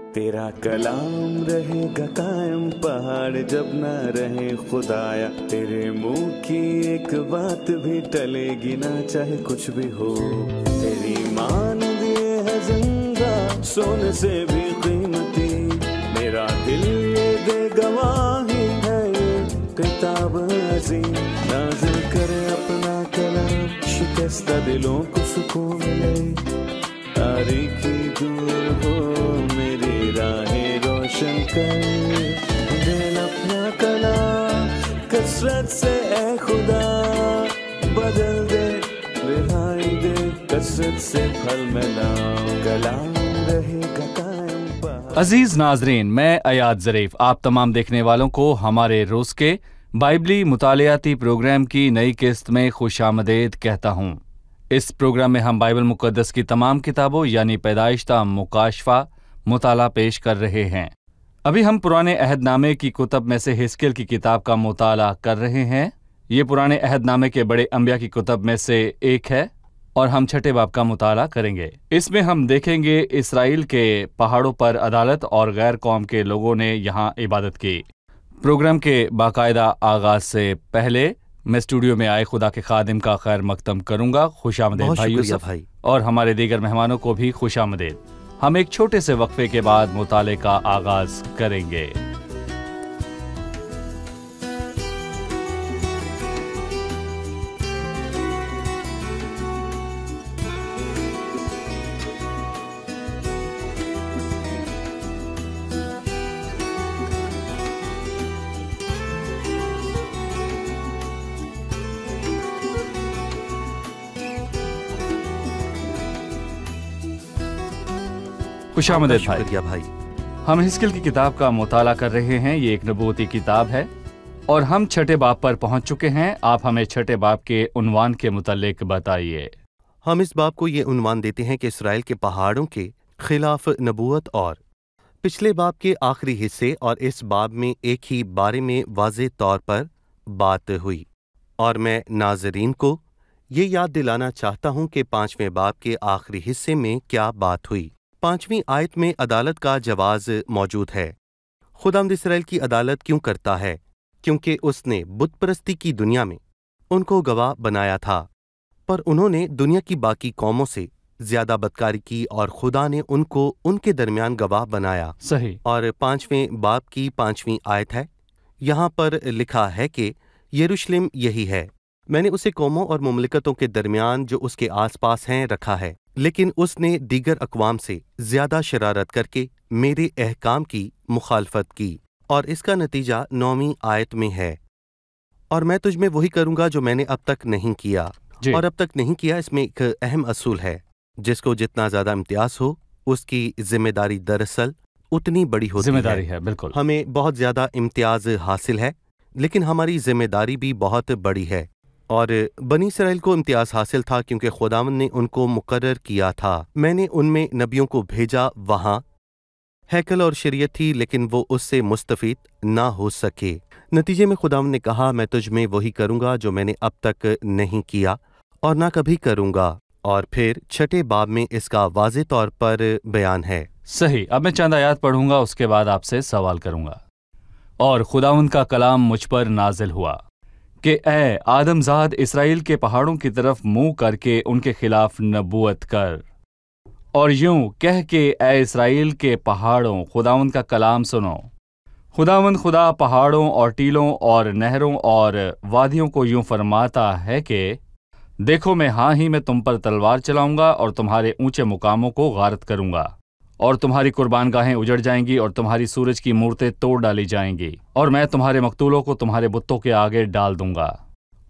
तेरा कलाम रहेगा कायम पहाड़ जब ना रहे खुदाया, तेरे मुंह की एक बात भी टलेगी ना चाहे कुछ भी हो। तेरी मान दिए है जिंदा सोने से भी कीमती, मेरा दिल ये दे गवाही है ये किताब अज़ीम। नाज़िल करे अपना कलाम, शिकस्ता दिलों को सुकून मिले, तारीकी दूर हो मेरी राहें रोशन कर। दिल अपना कलाम कसरत से ए खुदा बदल दे, रिहाई दे कसरत से फल मिलाओ, कलाम रहेगा कायम पहाड़। अजीज नाजरीन, मैं अयाद ज़रीफ आप तमाम देखने वालों को हमारे रोज़ के बाइबली मुतालियाती प्रोग्राम की नई किस्त में खुशामदीद कहता हूँ। इस प्रोग्राम में हम बाइबल मुक़द्दस की तमाम किताबों यानी पैदाइश ता मुकाशफा मुताला पेश कर रहे हैं। अभी हम पुराने अहदनामे की कुतब में से हिस्कियल की किताब का मुताला कर रहे हैं। ये पुराने अहदनामे के बड़े अंबिया की कुतब में से एक है और हम छठे बाब का मुताला करेंगे। इसमें हम देखेंगे इसराइल के पहाड़ों पर अदालत और गैर कौम के लोगों ने यहाँ इबादत की। प्रोग्राम के बाकायदा आगाज से पहले मैं स्टूडियो में आए खुदा के खादिम का खैर मकदम करूंगा। खुशामदीद भाई यूसुफ भाई, और हमारे दीगर मेहमानों को भी खुशामदीद। हम एक छोटे से वक्फे के बाद मुताले का आगाज करेंगे। खुशामदीद भाई, हम हिस्कियल की किताब का मुताला कर रहे हैं। ये एक नबूवती किताब है और हम छठे बाब पर पहुंच चुके हैं। आप हमें छठे बाब के उन्वान के मुतालिक बताइए। हम इस बाब को ये उन्वान देते हैं कि इसराइल के पहाड़ों के खिलाफ नबूवत। और पिछले बाब के आखिरी हिस्से और इस बाब में एक ही बारे में वाज़ेह तौर पर बात हुई, और मैं नाज़रीन को ये याद दिलाना चाहता हूँ कि 5वें बाब के आखिरी हिस्से में क्या बात हुई। 5वीं आयत में अदालत का जवाज मौजूद है। खुदावंद इसराइल की अदालत क्यों करता है? क्योंकि उसने बुत परस्ती की दुनिया में उनको गवाह बनाया था, पर उन्होंने दुनिया की बाकी कौमों से ज्यादा बदकारी की और खुदा ने उनको उनके दरमियान गवाह बनाया। सही। और 5वें बाब की 5वीं आयत है। यहाँ पर लिखा है कि यरूशलेम यही है, मैंने उसे कौमों और मुमलिकतों के दरमियान जो उसके आसपास हैं रखा है, लेकिन उसने दीगर अक़वाम से ज्यादा शरारत करके मेरे अहकाम की मुखालफत की। और इसका नतीजा 9वीं आयत में है, और मैं तुझ में वही करूंगा जो मैंने अब तक नहीं किया। और अब तक नहीं किया, इसमें एक अहम असूल है, जिसको जितना ज्यादा इम्तियाज हो उसकी जिम्मेदारी दरअसल उतनी बड़ी होती जिम्मेदारी है। बिल्कुल, हमें बहुत ज्यादा इम्तियाज हासिल है, लेकिन हमारी जिम्मेदारी भी बहुत बड़ी है। और बनी इसराइल को इम्तियाज हासिल था क्योंकि खुदावंद ने उनको मुकर्रर किया था। मैंने उनमें नबियों को भेजा, वहाँ हैकल और शरीयत थी, लेकिन वो उससे मुस्तफीद ना हो सके। नतीजे में खुदावंद ने कहा, मैं तुझ में वही करूंगा जो मैंने अब तक नहीं किया और ना कभी करूंगा। और फिर छठे बाब में इसका वाज़ेह तौर पर बयान है। सही। अब मैं चंद आयत पढ़ूंगा, उसके बाद आपसे सवाल करूंगा। और खुदावंद का कलाम मुझ पर नाजिल हुआ कि ए आदमजाद, इसराइल के पहाड़ों की तरफ मुंह करके उनके खिलाफ नबूवत कर, और यूं कह के ए इसराइल के पहाड़ों, खुदावंद का कलाम सुनो। खुदावंद खुदा पहाड़ों और टीलों और नहरों और वादियों को यूं फरमाता है कि देखो, मैं हाँ ही मैं तुम पर तलवार चलाऊंगा और तुम्हारे ऊंचे मुकामों को गारत करूंगा, और तुम्हारी कुर्बानगाहें उजड़ जाएंगी और तुम्हारी सूरज की मूर्तें तोड़ डाली जाएंगी, और मैं तुम्हारे मकतूलों को तुम्हारे बुतों के आगे डाल दूंगा,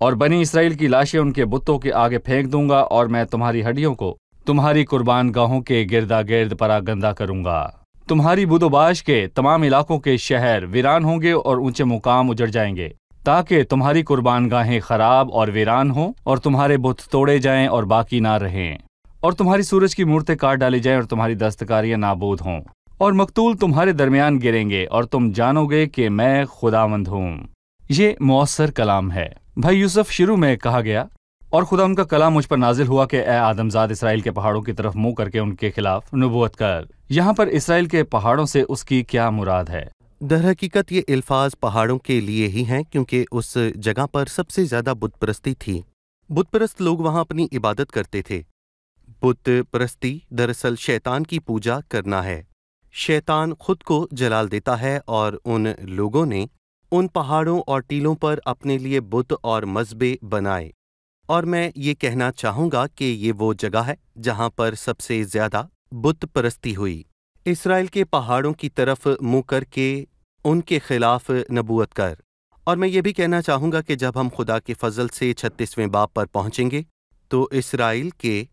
और बनी इसराइल की लाशें उनके बुतों के आगे फेंक दूंगा, और मैं तुम्हारी हड्डियों को तुम्हारी कुर्बानगाहों के गिरदा गिर्द परागंदा करूंगा। तुम्हारी बुदोबाश के तमाम इलाकों के शहर वीरान होंगे और ऊंचे मुकाम उजड़ जाएंगे, ताकि तुम्हारी कुर्बानगाहें खराब और वीरान हों, और तुम्हारे बुत तोड़े जाएं और बाकी ना रहें, और तुम्हारी सूरज की मूर्तें काट डाली जाएं और तुम्हारी दस्तकारियां नाबूद हों, और मकतूल तुम्हारे दरमियान गिरेंगे, और तुम जानोगे कि मैं खुदावंद हूँ। ये मौसर कलाम है। भाई यूसुफ, शुरू में कहा गया اور خدا ان کا کلام مجھ پر نازل ہوا کہ اے آدمزاد اسرائیل کے پہاڑوں کی طرف منہ کر کے ان کے خلاف نبوت کر۔ یہاں پر اسرائیل کے پہاڑوں سے اس کی کیا مراد ہے؟ در حقیقت یہ الفاظ پہاڑوں کے لیے ہی ہیں، کیونکہ اس جگہ پر سب سے زیادہ بت پرستی تھی۔ بت پرست لوگ وہاں اپنی عبادت کرتے تھے۔ بت پرستی دراصل شیطان کی پوجا کرنا ہے۔ شیطان خود کو جلال دیتا ہے، اور ان لوگوں نے ان پہاڑوں اور ٹیلوں پر اپنے لیے بت اور مذبے بنائے۔ اور میں یہ کہنا چاہوں گا کہ یہ وہ جگہ ہے جہاں پر سب سے زیادہ بت پرستی ہوئی۔ اسرائیل کے پہاڑوں کی طرف منہ کر کے ان کے خلاف نبوت کر۔ اور میں یہ بھی کہنا چاہوں گا کہ جب ہم خدا کے فضل سے 36ویں باب پر پہنچیں گے تو اسرائیل کے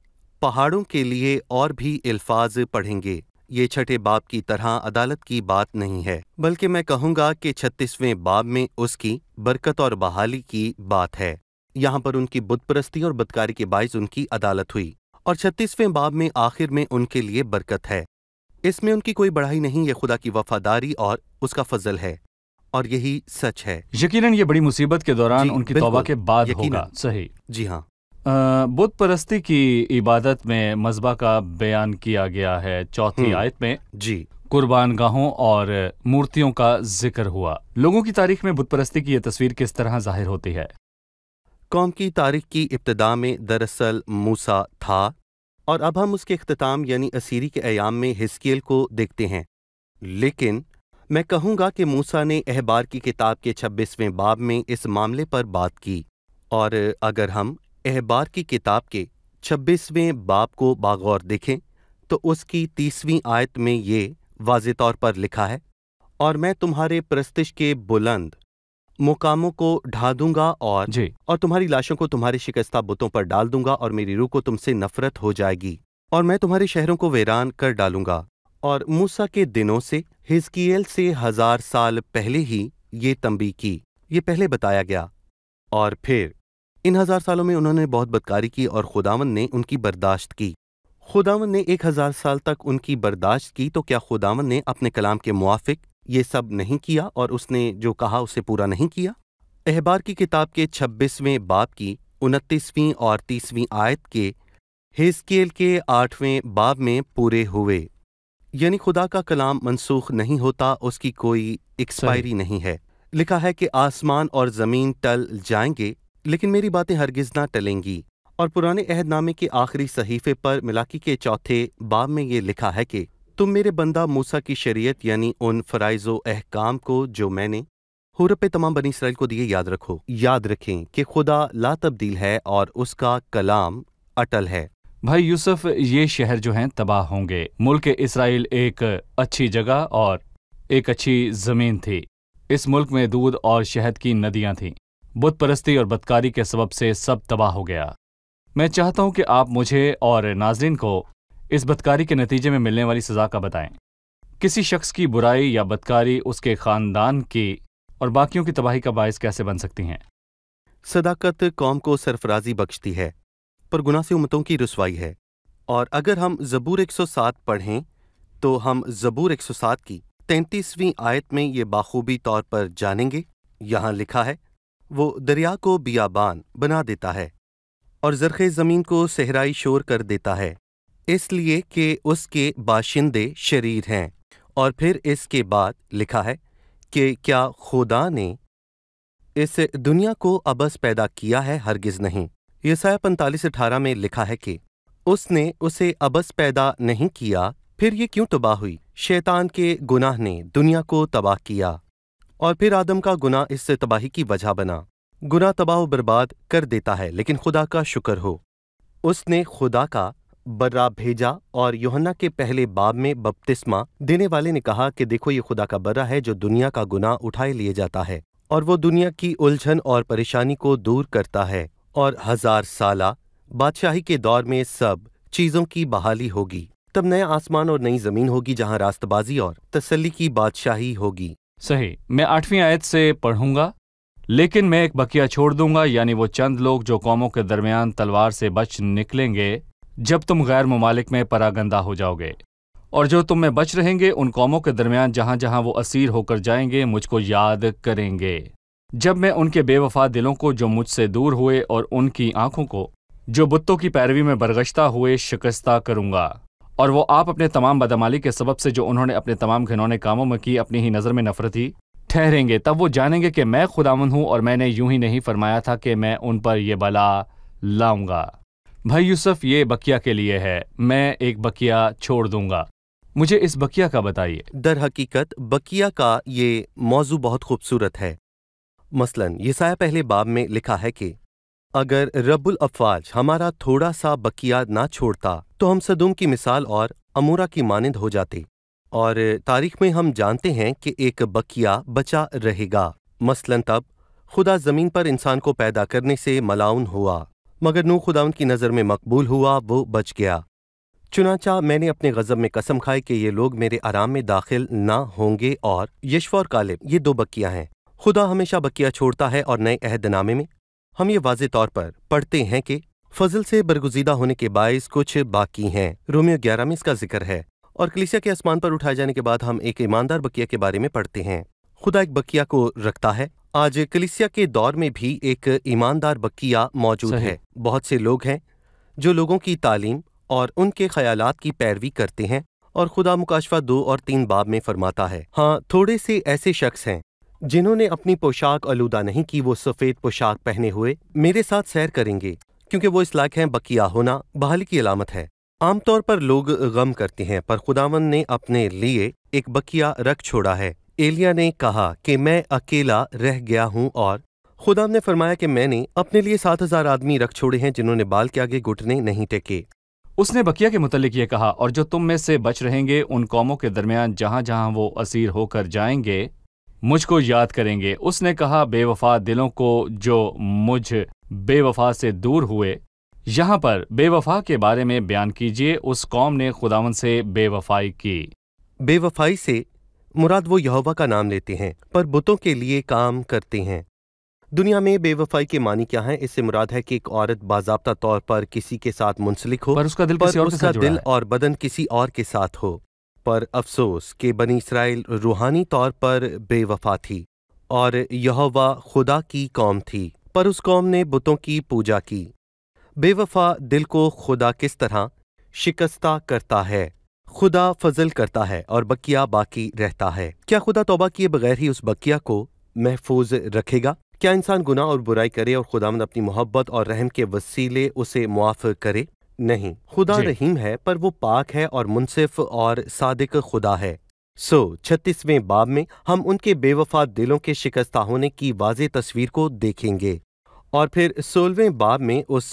پہاڑوں کے لیے اور بھی الفاظ پڑھیں گے۔ یہ چھٹے باب کی طرح عدالت کی بات نہیں ہے، بلکہ میں کہوں گا کہ 36ویں باب میں اس کی برکت اور بحالی کی بات ہے۔ یہاں پر ان کی بت پرستی اور بدکاری کے باعث ان کی عدالت ہوئی، اور 36ویں باب میں آخر میں ان کے لیے برکت ہے۔ اس میں ان کی کوئی بڑائی نہیں، یہ خدا کی وفاداری اور اس کا فضل ہے، اور یہی سچ ہے۔ یقیناً یہ بڑی مصیبت کے دوران جی، ان کی بالکل، توبہ کے بعد یقیناً۔ ہوگا۔ صحیح۔ جی ہاں، بت پرستی کی عبادت میں مذبح کا بیان کیا گیا ہے۔ چوتھی آیت میں جی قربان گاہوں اور مورتیوں کا ذکر ہوا۔ لوگوں کی تاریخ میں بت پرستی کی یہ تصویر کس طرح ظاہر ہوتی ہے؟ قوم کی تاریخ کی ابتدا میں دراصل موسیٰ تھا، اور اب ہم اس کے اختتام یعنی اسیری کے ایام میں حزقیل کو دیکھتے ہیں۔ لیکن میں کہوں گا کہ موسیٰ نے احبار کی کتاب کے 26ویں باب میں اس معاملے پر بات کی، اور اگر ہم احبار کی کتاب کے 26ویں باب کو باغور دیکھیں تو اس کی 30ویں آیت میں یہ واضح طور پر لکھا ہے، اور میں تمہارے پرستش کے بلند مقاموں کو ڈھا دوں گا، اور جی، تمہاری لاشوں کو تمہارے شکستہ بتوں پر ڈال دوں گا، اور میری روح کو تم سے نفرت ہو جائے گی، اور میں تمہارے شہروں کو ویران کر ڈالوں گا۔ اور موسیٰ کے دنوں سے حزقیل سے 1000 سال پہلے ہی یہ تنبیہ کی، یہ پہلے بتایا گیا۔ اور پھر ان 1000 سالوں میں انہوں نے بہت بدکاری کی، اور خداوند نے ان کی برداشت کی۔ خداوند نے 1000 سال تک ان کی برداشت کی، تو کیا خداوند نے اپنے کلام کے موافق یہ سب نہیں کیا، اور اس نے جو کہا اسے پورا نہیں کیا؟ احبار کی کتاب کے 26ویں باب کی 29ویں اور 30ویں آیت کے حزقیل کے 8ویں باب میں پورے ہوئے، یعنی خدا کا کلام منسوخ نہیں ہوتا، اس کی کوئی ایکسپائری نہیں ہے۔ لکھا ہے کہ آسمان اور زمین ٹل جائیں گے، لیکن میری باتیں ہرگز نہ ٹلیں گی۔ اور پرانے عہد نامے کے آخری صحیفے پر ملاکی کے 4 باب میں یہ لکھا ہے کہ تم میرے بندہ موسیٰ کی شریعت یعنی ان فرائض و احکام کو جو میں نے حورب تمام بنی اسرائیل کو دیے یاد رکھو۔ یاد رکھیں کہ خدا لا تبدیل ہے اور اس کا کلام اٹل ہے۔ بھائی یوسف، یہ شہر جو ہیں تباہ ہوں گے۔ ملک اسرائیل ایک اچھی جگہ اور ایک اچھی زمین تھی۔ اس ملک میں دودھ اور شہد کی ندیاں تھیں۔ بت پرستی اور بدکاری کے سبب سے سب تباہ ہو گیا۔ میں چاہتا ہوں کہ آپ مجھے اور ناظرین کو اس بدکاری کے نتیجے میں ملنے والی سزا کا بتائیں۔ کسی شخص کی برائی یا بدکاری اس کے خاندان کی اور باقیوں کی تباہی کا باعث کیسے بن سکتی ہیں؟ صداقت قوم کو سرفرازی بخشتی ہے، پر گناہ سے امتوں کی رسوائی ہے۔ اور اگر ہم زبور 107 پڑھیں تو ہم زبور 107 کی 33ویں آیت میں یہ بخوبی طور پر جانیں گے۔ یہاں لکھا ہے، وہ دریا کو بیابان بنا دیتا ہے اور زرخِ زمین کو صحرائی شور کر دیتا ہے، اس لیے کہ اس کے باشندے شریر ہیں۔ اور پھر اس کے بعد لکھا ہے کہ کیا خدا نے اس دنیا کو عبث پیدا کیا ہے؟ ہرگز نہیں۔ یسایہ 45:18 میں لکھا ہے کہ اس نے اسے عبث پیدا نہیں کیا، پھر یہ کیوں تباہ ہوئی؟ شیطان کے گناہ نے دنیا کو تباہ کیا، اور پھر آدم کا گناہ اس سے تباہی کی وجہ بنا۔ گناہ تباہ و برباد کر دیتا ہے، لیکن خدا کا شکر ہو، اس نے خدا کا برہ بھیجا۔ اور یوحنا کے پہلے باب میں بپتسمہ دینے والے نے کہا کہ دیکھو یہ خدا کا برہ ہے جو دنیا کا گناہ اٹھائے لیے جاتا ہے، اور وہ دنیا کی الجھن اور پریشانی کو دور کرتا ہے، اور 1000 سالہ بادشاہی کے دور میں سب چیزوں کی بحالی ہوگی۔ تب نیا آسمان اور نئی زمین ہوگی جہاں راست بازی اور تسلی کی بادشاہی ہوگی۔ صحیح۔ میں 8ویں آیت سے پڑھوں گا، لیکن میں ایک بقیہ چھوڑ دوں گا، یعنی وہ چند لوگ جو قوموں کے درمیان تلوار سے بچ نکلیں گے جب تم غیر ممالک میں پراگندہ ہو جاؤ گے، اور جو تم میں بچ رہیں گے ان قوموں کے درمیان جہاں جہاں وہ اسیر ہو کر جائیں گے مجھ کو یاد کریں گے، جب میں ان کے بے وفا دلوں کو جو مجھ سے دور ہوئے اور ان کی آنکھوں کو जो बुतों की पैरवी में बरगश्ता हुए शिकस्ता करूंगा, और वो आप अपने तमाम बदअमाली के सबब से जो उन्होंने अपने तमाम घिनौने कामों में की अपनी ही नज़र में नफरती ठहरेंगे। तब वो जानेंगे कि मैं खुदावंद हूँ और मैंने यूं ही नहीं फरमाया था कि मैं उन पर ये बला लाऊंगा। भाई यूसुफ, ये बकिया के लिए है, मैं एक बकिया छोड़ दूंगा। मुझे इस बकिया का बताइए। दर हकीकत बकिया का ये मौजू बहुत खूबसूरत है। मसलन यसाया पहले बाब में लिखा है कि अगर रब्बुल अफ़वाज हमारा थोड़ा सा बकिया ना छोड़ता तो हम सदोम की मिसाल और अमूरा की मानिंद हो जाते। और तारीख में हम जानते हैं कि एक बकिया बचा रहेगा। मसलन तब खुदा ज़मीन पर इंसान को पैदा करने से मलाउन हुआ, मगर नूह खुदाउन की नज़र में मकबूल हुआ, वो बच गया। चुनाचा मैंने अपने गज़ब में कसम खाई कि ये लोग मेरे आराम में दाखिल ना होंगे। और यशवा और कालेब ये दो बकिया हैं। खुदा हमेशा बकिया छोड़ता है और नए अहदनामे में हम ये वाज़े तौर पर पढ़ते हैं कि फजल से बरगुज़ीदा होने के बाइस कुछ बाकी हैं। रोमियो 11 में इसका जिक्र है। और कलीसिया के आसमान पर उठाए जाने के बाद हम एक ईमानदार बकिया के बारे में पढ़ते हैं। खुदा एक बकिया को रखता है। आज कलीसिया के दौर में भी एक ईमानदार बकिया मौजूद है। बहुत से लोग हैं जो लोगों की तालीम और उनके ख्यालात की पैरवी करते हैं, और खुदा मुकाशफा 2 और 3 बाब में फरमाता है, हाँ थोड़े से ऐसे शख्स हैं जिन्होंने अपनी पोशाक आलूदा नहीं की, वो सफ़ेद पोशाक पहने हुए मेरे साथ सैर करेंगे, क्योंकि वो इस लायक हैं। बकिया होना बहाली की अलामत है। आमतौर पर लोग गम करते हैं, पर खुदावंद ने अपने लिए एक बकिया रख छोड़ा है। एलिया ने कहा कि मैं अकेला रह गया हूँ, और खुदा ने फरमाया कि मैंने अपने लिए 7,000 आदमी रख छोड़े हैं जिन्होंने बाल के आगे घुटने नहीं टेके। उसने बकिया के मुतल्लिक ये कहा, और जो तुम में से बच रहेंगे उन कौमों के दरमियान जहाँ जहाँ वो असीर होकर जाएंगे मुझको याद करेंगे। उसने कहा, बेवफा दिलों को जो मुझ बेवफा से दूर हुए, यहाँ पर बेवफा के बारे में बयान कीजिए। उस कौम ने खुदावंद से बेवफाई की। बेवफाई से मुराद वो यहोवा का नाम लेते हैं पर बुतों के लिए काम करते हैं। दुनिया में बेवफाई के मानी क्या है? इससे मुराद है कि एक औरत बाज़ाब्ता तौर पर किसी के साथ मुंसलिक हो, पर उसका दिल किसी और के साथ जुड़ा है। और बदन किसी और के साथ हो। पर अफसोस कि बनी इसराइल रूहानी तौर पर बेवफा थी और यहोवा खुदा की कौम थी, पर उस कौम ने बुतों की पूजा की। बेवफा दिल को खुदा किस तरह शिकस्ता करता है? खुदा फजल करता है और बकिया बाकी रहता है। क्या खुदा तौबा किए बगैर ही उस बकिया को महफूज रखेगा? क्या इंसान गुनाह और बुराई करे और खुदावंद अपनी मोहब्बत और रहम के वसीले उसे मुआफ़ करे? नहीं, खुदा रहीम है, पर वो पाक है और मुनसिफ और सादिक खुदा है। 36वें बाब में हम उनके बेवफा दिलों के शिकस्ता होने की वाज़े तस्वीर को देखेंगे, और फिर 16वें बाब में उस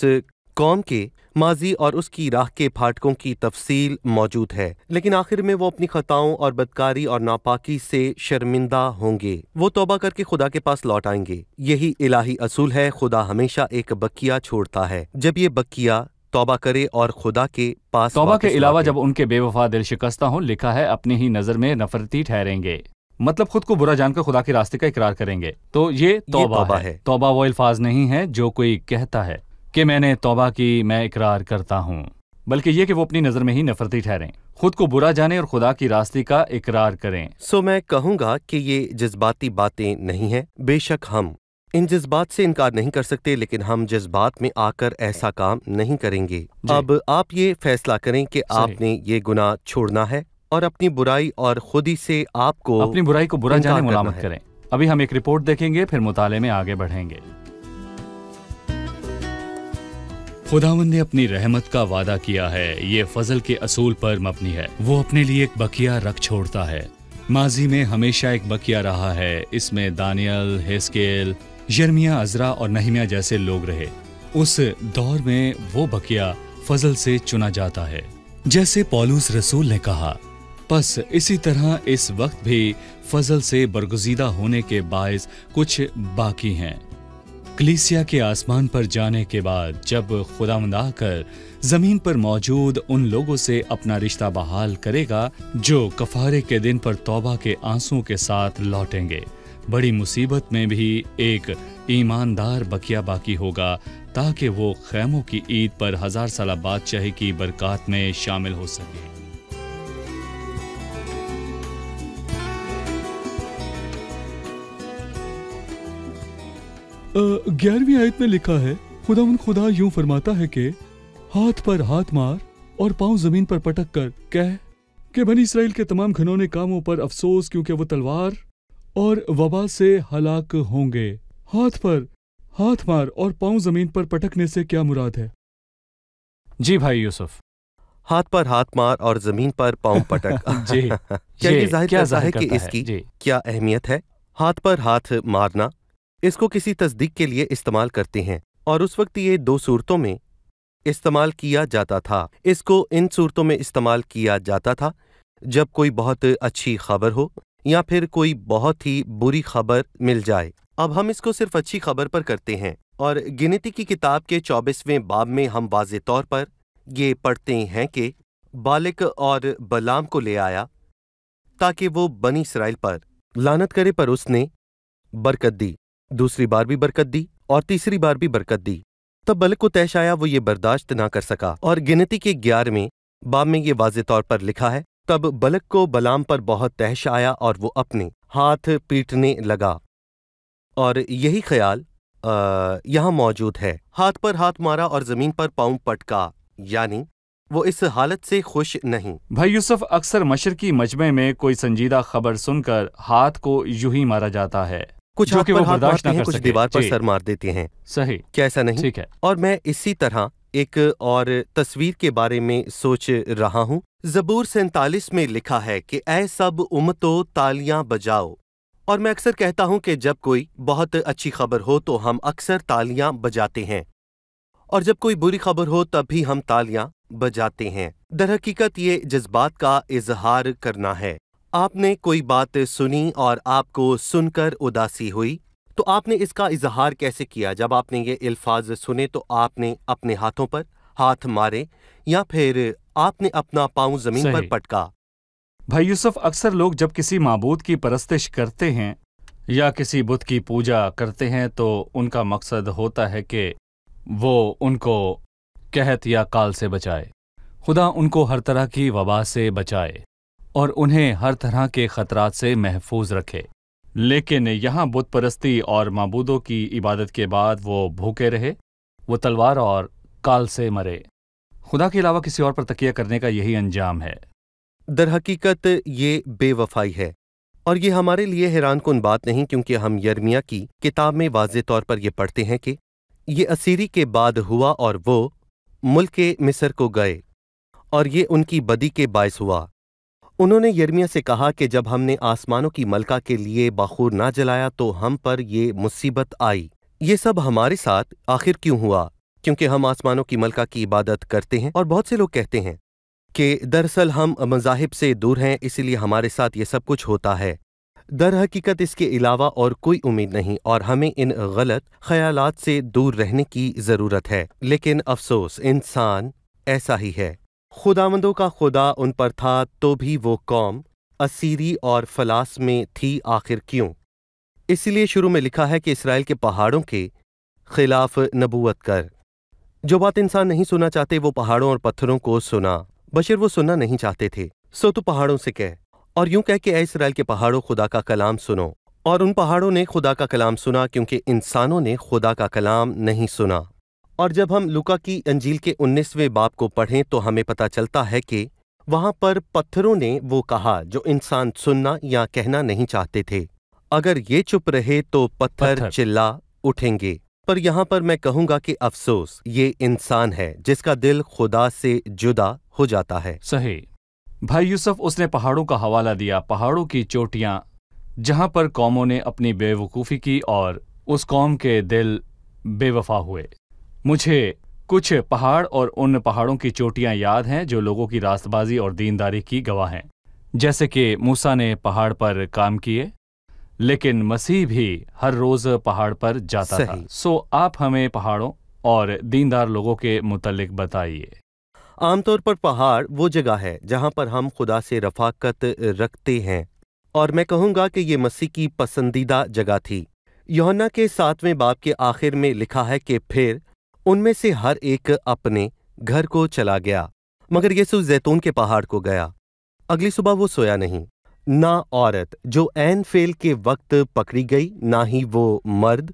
कौम के माजी और उसकी राह के फाटकों की तफसील मौजूद है। लेकिन आखिर में वो अपनी खताओं और बदकारी और नापाकी से शर्मिंदा होंगे। वो तौबा करके खुदा के पास लौट आएंगे। यही इलाही असूल है। खुदा हमेशा एक बकिया छोड़ता है। जब ये बकिया तौबा करे और खुदा के पास तौबा के अलावा जब उनके बेवफा दिल शिकस्ता हों, लिखा है अपनी ही नजर में नफरती ठहरेंगे, मतलब खुद को बुरा जानकर खुदा के रास्ते का इकरार करेंगे। तो ये तौबा है। तौबा वो अल्फाज नहीं है जो कोई कहता है कि मैंने तौबा की, मैं इकरार करता हूँ, बल्कि ये कि वो अपनी नज़र में ही नफरती ठहरें, खुद को बुरा जाने और खुदा की रास्ते का इकरार करें। मैं कहूँगा कि ये जज्बाती बातें नहीं हैं। बेशक हम इन जज्बात से इनकार नहीं कर सकते, लेकिन हम जज्बात में आकर ऐसा काम नहीं करेंगे। अब आप ये फैसला करें कि आपने ये गुनाह छोड़ना है और अपनी बुराई और खुदी से आपको अपनी बुराई को बुरा जाने मुलामत करें। अभी हम एक रिपोर्ट देखेंगे, फिर मुताले में आगे बढ़ेंगे। खुदावंद ने अपनी रहमत का वादा किया है। ये फजल के असूल पर मबनी है। वो अपने लिए एक बकिया रख छोड़ता है। माजी में हमेशा एक बकिया रहा है। इसमें दानियल, हिस्केल, यर्मिया, अज़रा और नहमिया जैसे लोग रहे। उस दौर में वो बकिया फजल से चुना जाता है, जैसे पौलुस रसूल ने कहा। बस इसी तरह इस वक्त भी फजल से बरगुज़ीदा होने के बायस कुछ बाकी हैं। कलीसिया के आसमान पर जाने के बाद जब खुदावंद आकर जमीन पर मौजूद उन लोगों से अपना रिश्ता बहाल करेगा जो कफारे के दिन पर तौबा के आंसुओं के साथ लौटेंगे, बड़ी मुसीबत में भी एक ईमानदार बकिया बाकी होगा, ताकि वो खैमों की ईद पर 1000 साल बादशाही की बरकत में शामिल हो सके। 11वीं आयत में लिखा है, खुदा यूं फरमाता है कि हाथ पर हाथ मार और पांव जमीन पर पटक कर कह कि बनी इसराइल के तमाम घिनौने कामों पर अफसोस, क्योंकि वो तलवार और वबा से हलाक होंगे। हाथ पर हाथ मार और पांव जमीन पर पटकने से क्या मुराद है? जी भाई यूसुफ। हाथ पर हाथ मार और जमीन पर पांव पटक। जी क्या ये जाहिर करता है कि इसकी क्या अहमियत है? हाथ पर हाथ मारना, इसको किसी तस्दीक के लिए इस्तेमाल करते हैं और उस वक्त ये दो सूरतों में इस्तेमाल किया जाता था। इसको इन सूरतों में इस्तेमाल किया जाता था जब कोई बहुत अच्छी खबर हो या फिर कोई बहुत ही बुरी खबर मिल जाए। अब हम इसको सिर्फ अच्छी खबर पर करते हैं और गिनती की किताब के 24वें बाब में हम वाज़े तौर पर ये पढ़ते हैं कि बालिक और बलाम को ले आया ताकि वो बनी इसराइल पर लानत करे, पर उसने बरकत दी, दूसरी बार भी बरकत दी और तीसरी बार भी बरकत दी। तब बलक को तैश आया, वो ये बर्दाश्त ना कर सका और गिनती के 11वें बाब में ये वाज़े तौर पर लिखा है, तब बलक को बलाम पर बहुत तैश आया और वो अपने हाथ पीटने लगा। और यही ख्याल यहाँ मौजूद है। हाथ पर हाथ मारा और जमीन पर पांव पटका, यानी वो इस हालत से खुश नहीं। भाई यूसुफ, अक्सर मशरकी मजमे में कोई संजीदा खबर सुनकर हाथ को यूं ही मारा जाता है, कुछ हाथ पर हाथ मारते हैं, कुछ दीवार पर सर मार देते हैं। सही, क्या ऐसा नहीं? ठीक है। और मैं इसी तरह एक और तस्वीर के बारे में सोच रहा हूँ। ज़बूर 47 में लिखा है कि ऐ सब उम्मतों तालियां बजाओ। और मैं अक्सर कहता हूँ कि जब कोई बहुत अच्छी खबर हो तो हम अक्सर तालियां बजाते हैं, और जब कोई बुरी खबर हो तब भी हम तालियां बजाते हैं। दरहकीकत ये जज्बात का इजहार करना है। आपने कोई बात सुनी और आपको सुनकर उदासी हुई, तो आपने इसका इजहार कैसे किया? जब आपने ये अल्फाज सुने तो आपने अपने हाथों पर हाथ मारे या फिर आपने अपना पांव जमीन पर पटका? भाई यूसुफ, अक्सर लोग जब किसी माबूद की परस्तिश करते हैं या किसी बुत की पूजा करते हैं तो उनका मकसद होता है कि वो उनको कहत या काल से बचाए। खुदा उनको हर तरह की वबा से बचाए और उन्हें हर तरह के खतरात से महफूज रखे। लेकिन यहाँ बुत परस्ती और माबूदों की इबादत के बाद वो भूखे रहे, वो तलवार और काल से मरे। खुदा के अलावा किसी और पर तकिया करने का यही अंजाम है। दरहकीकत ये बेवफाई है, और ये हमारे लिए हैरानकुन बात नहीं, क्योंकि हम यर्मिया की किताब में वाज़े तौर पर ये पढ़ते हैं कि ये असीरी के बाद हुआ और वो मुल्क मिस्र को गए और ये उनकी बदी के बायस हुआ। उन्होंने यर्मिया से कहा कि जब हमने आसमानों की मलका के लिए बखूर ना जलाया तो हम पर ये मुसीबत आई। ये सब हमारे साथ आखिर क्यों हुआ? क्योंकि हम आसमानों की मलका की इबादत करते हैं, और बहुत से लोग कहते हैं कि दरअसल हम मज़ाहिब से दूर हैं, इसीलिए हमारे साथ ये सब कुछ होता है। दर हकीकत इसके अलावा और कोई उम्मीद नहीं, और हमें इन गलत ख्यालात से दूर रहने की ज़रूरत है। लेकिन अफसोस, इंसान ऐसा ही है। खुदावंदों का खुदा उन पर था तो भी वो कौम असीरी और फलास में थी आखिर क्यों? इसलिए शुरू में लिखा है कि इसराइल के पहाड़ों के खिलाफ नबूवत कर। जो बात इंसान नहीं सुनना चाहते वो पहाड़ों और पत्थरों को सुना। बशर वो सुनना नहीं चाहते थे, सो तू पहाड़ों से कह, और यूं कह कि ऐ इसराइल के पहाड़ों खुदा का कलाम सुनो। और उन पहाड़ों ने खुदा का कलाम सुना, क्योंकि इंसानों ने खुदा का कलाम नहीं सुना। और जब हम लूका की अंजील के 19वें बाब को पढ़ें तो हमें पता चलता है कि वहां पर पत्थरों ने वो कहा जो इंसान सुनना या कहना नहीं चाहते थे। अगर ये चुप रहे तो पत्थर चिल्ला उठेंगे। पर यहाँ पर मैं कहूँगा कि अफसोस, ये इंसान है जिसका दिल खुदा से जुदा हो जाता है। सही। भाई यूसुफ, उसने पहाड़ों का हवाला दिया, पहाड़ों की चोटियां, जहां पर कौमों ने अपनी बेवकूफ़ी की और उस कौम के दिल बेवफा हुए। मुझे कुछ पहाड़ और उन पहाड़ों की चोटियां याद हैं जो लोगों की रास्तबाजी और दीनदारी की गवाह हैं। जैसे कि मूसा ने पहाड़ पर काम किए, लेकिन मसीह भी हर रोज पहाड़ पर जाता था। सो आप हमें पहाड़ों और दीनदार लोगों के मुतल्लिक बताइए। आमतौर पर पहाड़ वो जगह है जहां पर हम खुदा से रफाकत रखते हैं, और मैं कहूँगा कि ये मसीह की पसंदीदा जगह थी। यूहन्ना के 7वें बाब के आखिर में लिखा है कि फिर उनमें से हर एक अपने घर को चला गया, मगर यीशु जैतून के पहाड़ को गया। अगली सुबह वो सोया नहीं। ना औरत जो ऐन फेल के वक्त पकड़ी गई, ना ही वो मर्द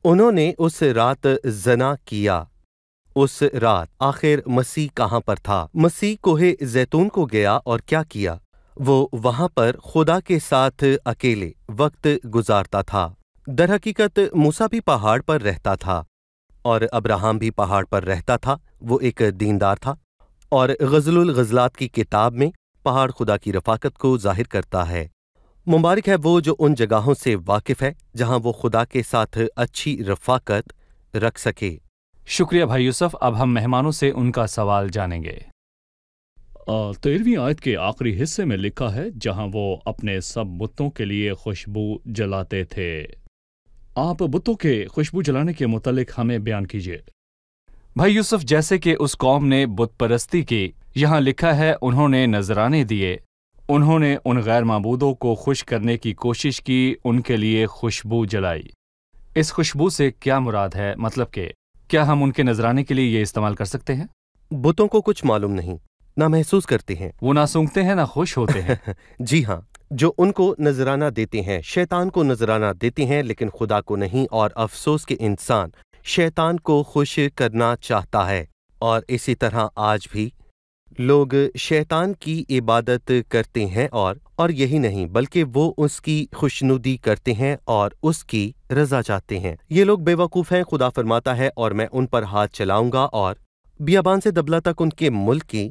انہوں نے اس رات زنا کیا۔ اس رات آخر مسیح کہاں پر تھا؟ مسیح کوہ زیتون کو گیا اور کیا کیا؟ وہ وہاں پر خدا کے ساتھ اکیلے وقت گزارتا تھا۔ در حقیقت موسیٰ بھی پہاڑ پر رہتا تھا اور ابراہم بھی پہاڑ پر رہتا تھا۔ وہ ایک دیندار تھا، اور غزل الغزلات کی کتاب میں پہاڑ خدا کی رفاقت کو ظاہر کرتا ہے۔ مبارک ہے وہ جو ان جگہوں سے واقف ہے جہاں وہ خدا کے ساتھ اچھی رفاقت رکھ سکے۔ شکریہ بھائی یوسف۔ اب ہم مہمانوں سے ان کا سوال جانیں گے۔ 13ویں آیت کے آخری حصے میں لکھا ہے جہاں وہ اپنے سب بتوں کے لیے خوشبو جلاتے تھے۔ آپ بتوں کے خوشبو جلانے کے متعلق ہمیں بیان کیجیے۔ بھائی یوسف، جیسے کہ اس قوم نے بت پرستی کی، یہاں لکھا ہے انہوں نے نذرانے دیے، انہوں نے ان غیر معبودوں کو خوش کرنے کی کوشش کی، ان کے لیے خوشبو جلائی۔ اس خوشبو سے کیا مراد ہے؟ مطلب کہ کیا ہم ان کے نذرانے کے لیے یہ استعمال کر سکتے ہیں؟ بتوں کو کچھ معلوم نہیں، نہ محسوس کرتے ہیں، وہ نہ سونگتے ہیں نہ خوش ہوتے ہیں۔ جی ہاں، جو ان کو نذرانہ دیتے ہیں شیطان کو نذرانہ دیتے ہیں لیکن خدا کو نہیں، اور افسوس کہ انسان شیطان کو خوش کرنا چاہتا ہے۔ اور اسی طرح آج بھی لوگ شیطان کی عبادت کرتے ہیں، اور یہی نہیں بلکہ وہ اس کی خوشنودی کرتے ہیں اور اس کی رضا چاہتے ہیں۔ یہ لوگ بے وقوف ہیں۔ خدا فرماتا ہے، اور میں ان پر ہاتھ چلاؤں گا اور بیابان سے دبلا تک ان کے ملک کی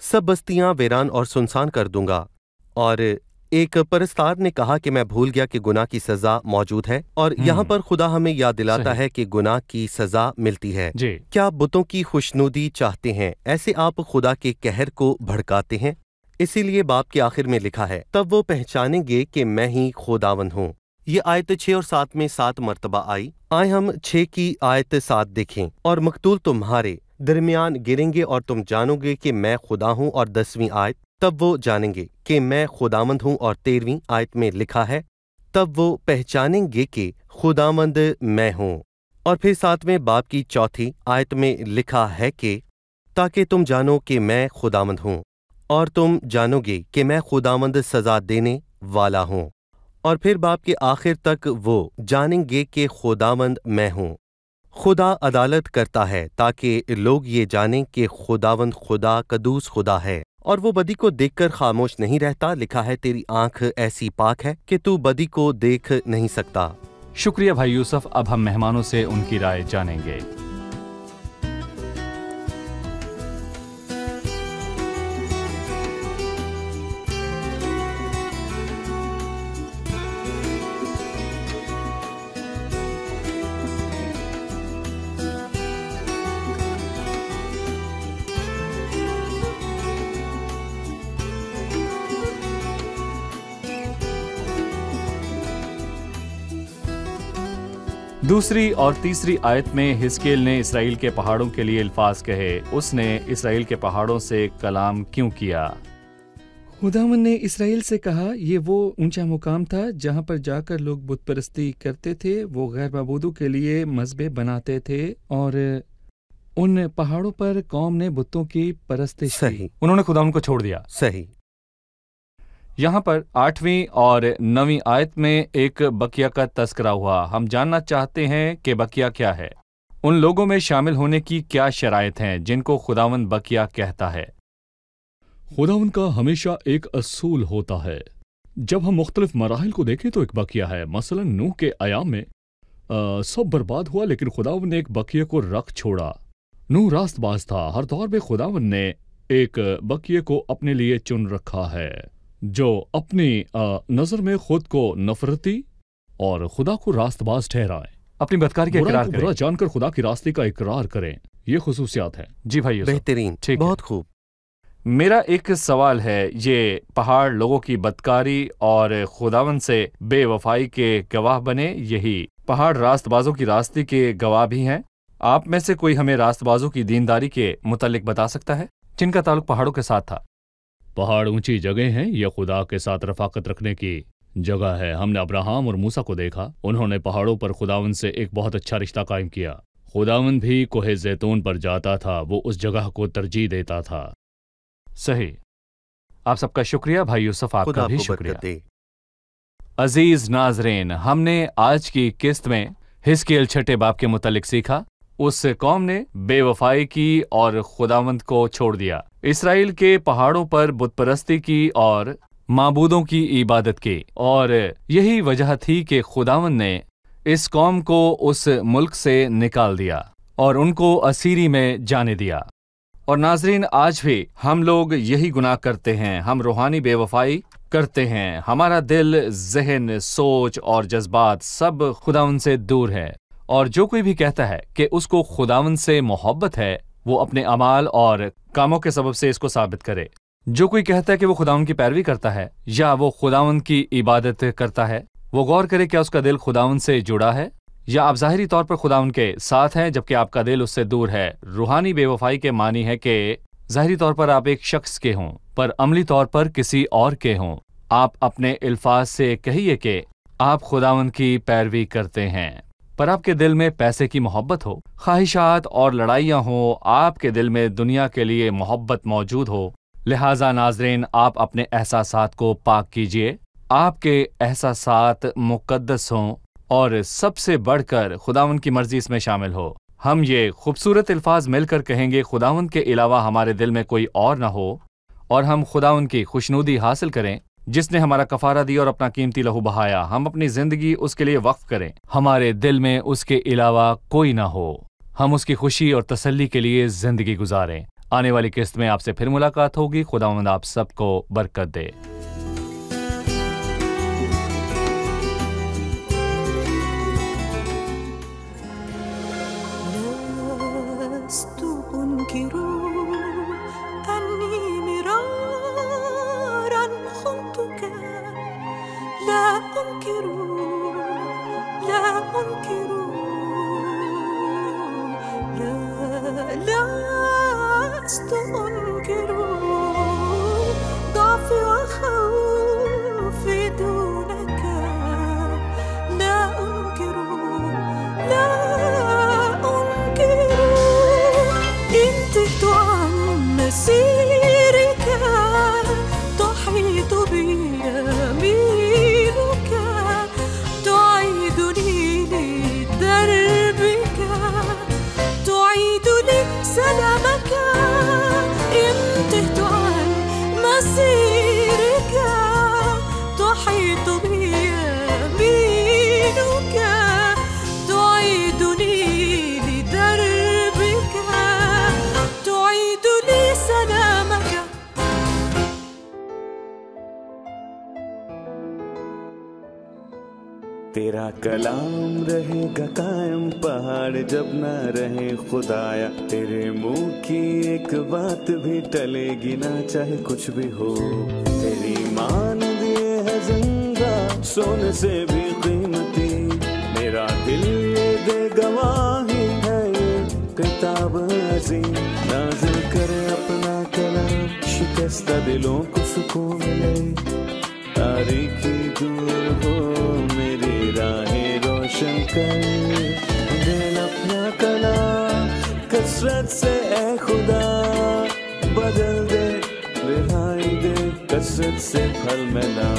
سب بستیاں ویران اور سنسان کر دوں گا۔ اور ایک پرستار نے کہا کہ میں بھول گیا کہ گناہ کی سزا موجود ہے، اور یہاں پر خدا ہمیں یاد دلاتا ہے کہ گناہ کی سزا ملتی ہے۔ جی، کیا آپ بتوں کی خوشنودی چاہتے ہیں؟ ایسے آپ خدا کے قہر کو بھڑکاتے ہیں۔ اسی لیے باب کے آخر میں لکھا ہے، تب وہ پہچانیں گے کہ میں ہی خداوند ہوں۔ یہ آیت 6 اور 7 میں 7 مرتبہ آئی۔ آئے ہم 6 کی آیت 7 دیکھیں۔ اور مقتول تمہارے درمیان گریں گے اور تم جانو گے کہ میں خدا ہوں۔ اور 10ویں آیت، تب وہ جانیں گے کہ میں خداوند ہوں۔ اور 13ویں آیت میں لکھا ہے، تب وہ پہچانیں گے کہ خداوند میں ہوں۔ اور پھر 7ویں باب کی 4 آیت میں لکھا ہے کہ تاکہ تم جانو کہ میں خداوند ہوں، اور تم جانو گے کہ میں خداوند سزا دینے والا ہوں۔ اور پھر باب کے آخر تک وہ جانیں گے کہ خداوند میں ہوں۔ خدا عدالت کرتا ہے تاکہ لوگ یہ جانیں کہ خداوند خدا قدوس خدا ہے، اور وہ بدی کو دیکھ کر خاموش نہیں رہتا۔ لکھا ہے، تیری آنکھ ایسی پاک ہے کہ تو بدی کو دیکھ نہیں سکتا۔ شکریہ بھائی یوسف۔ اب ہم مہمانوں سے ان کی رائے جانیں گے۔ دوسری اور تیسری آیت میں حزقیل نے اسرائیل کے پہاڑوں کے لیے الفاظ کہے۔ اس نے اسرائیل کے پہاڑوں سے کلام کیوں کیا؟ خداوند نے اسرائیل سے کہا، یہ وہ اونچا مقام تھا جہاں پر جا کر لوگ بت پرستی کرتے تھے، وہ غیر معبودوں کے لیے مذبح بناتے تھے، اور ان پہاڑوں پر قوم نے بتوں کی پرستش کی۔ انہوں نے خداوند کو چھوڑ دیا۔ صحیح۔ یہاں پر 8ویں اور 9ویں آیت میں ایک بقیہ کا تذکرہ ہوا۔ ہم جاننا چاہتے ہیں کہ بقیہ کیا ہے؟ ان لوگوں میں شامل ہونے کی کیا شرائط ہیں جن کو خداوند بقیہ کہتا ہے؟ خداوند کا ہمیشہ ایک اصول ہوتا ہے۔ جب ہم مختلف مراحل کو دیکھیں تو ایک بقیہ ہے۔ مثلا نوح کے ایام میں سب برباد ہوا، لیکن خداوند نے ایک بقیہ کو رکھ چھوڑا۔ نوح راست باز تھا۔ ہر دور میں خداوند نے ایک بقیہ کو اپنے لیے چن رکھا ہے جو اپنی نظر میں خود کو نفرتی اور خدا کو راست باز ٹھہرائیں، اپنی بدکاری کا اقرار کریں، برا جان کر خدا کی راستے کا اقرار کریں۔ یہ خصوصیات ہیں۔ جی بھائی، بہترین، بہت خوب۔ میرا ایک سوال ہے، یہ پہاڑ لوگوں کی بدکاری اور خداوند سے بے وفائی کے گواہ بنے، یہی پہاڑ راست بازوں کی راستے کے گواہ بھی ہیں۔ آپ میں سے کوئی ہمیں راست بازوں کی دینداری کے متعلق بتا سکتا ہے جن کا تعلق پہاڑوں کے ساتھ تھا؟ پہاڑ اونچی جگہ ہیں، یہ خدا کے ساتھ رفاقت رکھنے کی جگہ ہے۔ ہم نے ابراہم اور موسیٰ کو دیکھا، انہوں نے پہاڑوں پر خداوند سے ایک بہت اچھا رشتہ قائم کیا۔ خداوند بھی کوہ زیتون پر جاتا تھا، وہ اس جگہ کو ترجیح دیتا تھا۔ صحیح۔ آپ سب کا شکریہ بھائی یوسف، آپ کا بھی شکریہ۔ عزیز ناظرین، ہم نے آج کی قسط میں हिजकिय्याल छठे बाब के मुतालिक सीखा, उस कौम ने बेवफाई की और खुदावंद को छोड़ दिया, इसराइल के पहाड़ों पर बुत परस्ती की और माबूदों की इबादत की। और यही वजह थी कि खुदावंद ने इस कौम को उस मुल्क से निकाल दिया और उनको असीरी में जाने दिया। और नाज़रीन, आज भी हम लोग यही गुनाह करते हैं, हम रूहानी बेवफाई करते हैं। हमारा दिल, ज़हन, सोच और जज्बात सब खुदावंद से दूर है। और जो कोई भी कहता है कि उसको खुदावंद से मोहब्बत है, वो अपने अमाल और कामों के सबब से इसको साबित करे। जो कोई कहता है कि वो खुदावंद की पैरवी करता है या वो खुदावंद की इबादत करता है, वो गौर करे क्या उसका दिल खुदावंद से जुड़ा है या आप ज़ाहिरी तौर पर खुदावंद के साथ हैं जबकि आपका दिल उससे दूर है। रूहानी बेवफाई के मानी है कि ज़ाहिरी तौर पर आप एक शख्स के हों पर अमली तौर पर किसी और के हों। आप अपने अल्फाज से कहिए कि आप खुदावंद की पैरवी करते हैं, पर आपके दिल में पैसे की मोहब्बत हो, ख्वाहिशात और लड़ाइयाँ हो, आपके दिल में दुनिया के लिए मोहब्बत मौजूद हो। लिहाजा नाज़रीन, आप अपने एहसासात को पाक कीजिए, आपके एहसासात मुक़द्दस हों और सबसे बढ़कर खुदावंद की मर्जी इसमें शामिल हो। हम ये खूबसूरत अल्फाज मिलकर कहेंगे, खुदावंद के अलावा हमारे दिल में कोई और ना हो, और हम खुदावंद की खुशनुदी हासिल करें जिसने हमारा कफारा दिया और अपना कीमती लहू बहाया। हम अपनी जिंदगी उसके लिए वक्फ करें, हमारे दिल में उसके अलावा कोई ना हो। हम उसकी खुशी और तसल्ली के लिए जिंदगी गुजारें। आने वाली किस्त में आपसे फिर मुलाकात होगी। खुदावंद आप सबको बरकत दे। तेरा कलाम रहेगा कायम पहाड़ जब ना रहे खुदाया, तेरे मुंह की एक बात भी टलेगी ना चाहे कुछ भी हो। तेरी मान दिए है जिंदा सोने से भी कीमती, मेरा दिल ये दे गवाही है ये किताब अज़ीम। नाज़िल करे अपना कलाम, शिकस्ता दिलों को सुकून मिले, तारीकी दूर हो मेरी राहें रोशन कर। दिल अपना कलाम कसरत से ए खुदा बदल दे, रिहाई दे कसरत से फल मिला।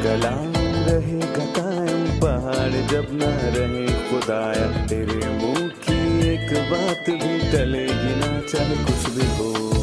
कलाम रहेगा कायम पहाड़ जब ना रहे खुदाया, तेरे मुंह की एक बात भी टलेगी ना चाहे कुछ भी हो।